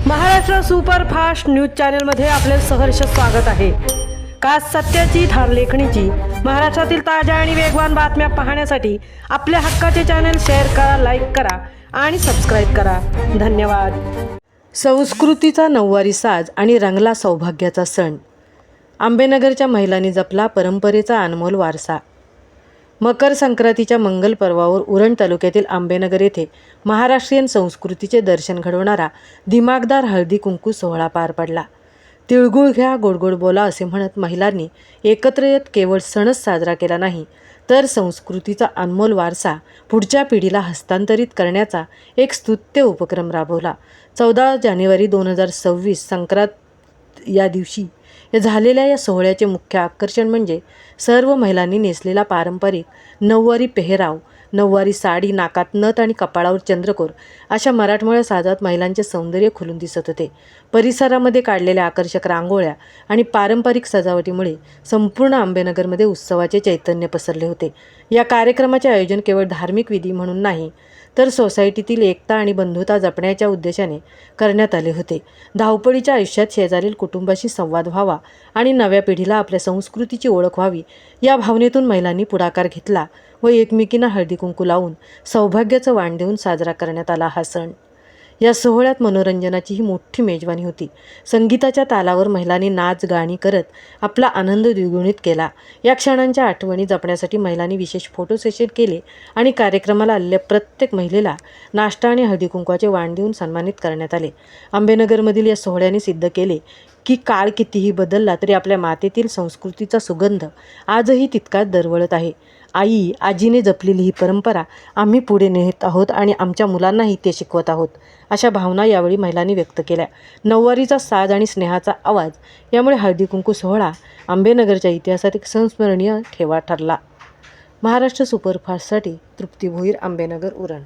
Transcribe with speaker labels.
Speaker 1: Maharashtra superfast news चॅनलमध्ये आपले सहर्ष स्वागत आहे। खास सत्याची थार लेखणीची महाराष्ट्रातील ताज्या आणि वेगवान बातम्या पाहण्यासाठी आपल्या हक्काचे चॅनल शेअर करा, लाईक करा आणि सबस्क्राईब करा। धन्यवाद। संस्कृतीचा नऊवारी साज आणि रंगला सौभाग्याचा सण। आंबेनगरच्या महिलांनी जपला परंपरेचा अनमोल वारसा। मकर संक्रांतीच्या मंगल पर्वावर उरण तालुक्यातील आंबेनगर येथे महाराष्ट्रीयन संस्कृतीचे दर्शन घडवणारा दिमागदार हळदी कुंकू सोहळा पार पडला। तिळगुळ घ्या, गोडगोड बोला असे म्हणत महिलांनी एकत्र येत केवळ सणच साजरा केला नाही, तर संस्कृतीचा अनमोल वारसा पुढच्या पिढीला हस्तांतरित करण्याचा एक स्तुत्य उपक्रम राबवला। 14 जानेवारी 2026 संक्रांत या दिवशी झालेल्या या सोहळ्याचे मुख्य आकर्षण म्हणजे सर्व महिलांनी नेसलेला पारंपरिक नऊवारी पेहराव। नऊवारी साडी, नाकात नथ आणि कपाळावर चंद्रकोर अशा मराठमोळ्या साजात महिलांचे सौंदर्य खुलून दिसत होते। परिसरामध्ये काढलेल्या आकर्षक रांगोळ्या आणि पारंपरिक सजावटीमुळे संपूर्ण आंबेनगरमध्ये उत्सवाचे चैतन्य पसरले होते। या कार्यक्रमाचे आयोजन केवळ धार्मिक विधी म्हणून नाही, तर सोसायटीतील एकता आणि बंधुता जपण्याच्या उद्देशाने करण्यात आले होते। धावपळीच्या आयुष्यात शेजारील कुटुंबाशी संवाद व्हावा आणि नव्या पिढीला आपल्या संस्कृतीची ओळख व्हावी या भावनेतून महिलांनी पुढाकार घेतला व एकमेकींना हळदी कुंकू लावून सौभाग्याचं वाण देऊन साजरा करण्यात आला हा सण। या सोहळ्यात मनोरंजनाचीही मोठी मेजवानी होती। संगीताच्या तालावर महिलांनी नाच गाणी करत आपला आनंद द्विगुणित केला। या क्षणांच्या आठवणी जपण्यासाठी महिलांनी विशेष फोटो सेशन केले आणि कार्यक्रमाला आलेल्या प्रत्येक महिलेला नाश्ता आणि हळदी कुंकवाचे वाण देऊन सन्मानित करण्यात आले। आंबेनगरमधील या सोहळ्याने सिद्ध केले की काळ कितीही बदलला तरी आपल्या मातेतील संस्कृतीचा सुगंध आजही तितकाच दरवळत आहे। आजीने जपलेली ही परंपरा आम्ही पुढे नेत आहोत आणि आमच्या मुलांनाही ते शिकवत आहोत, अशा भावना यावेळी महिलांनी व्यक्त केल्या। नऊवारीचा साज आणि स्नेहाचा आवाज यामुळे हळदी कुंकू सोहळा आंबेनगरच्या इतिहासात एक संस्मरणीय ठेवा ठरला। महाराष्ट्र सुपरफास्टसाठी तृप्ती भोईर, आंबेनगर, उरण।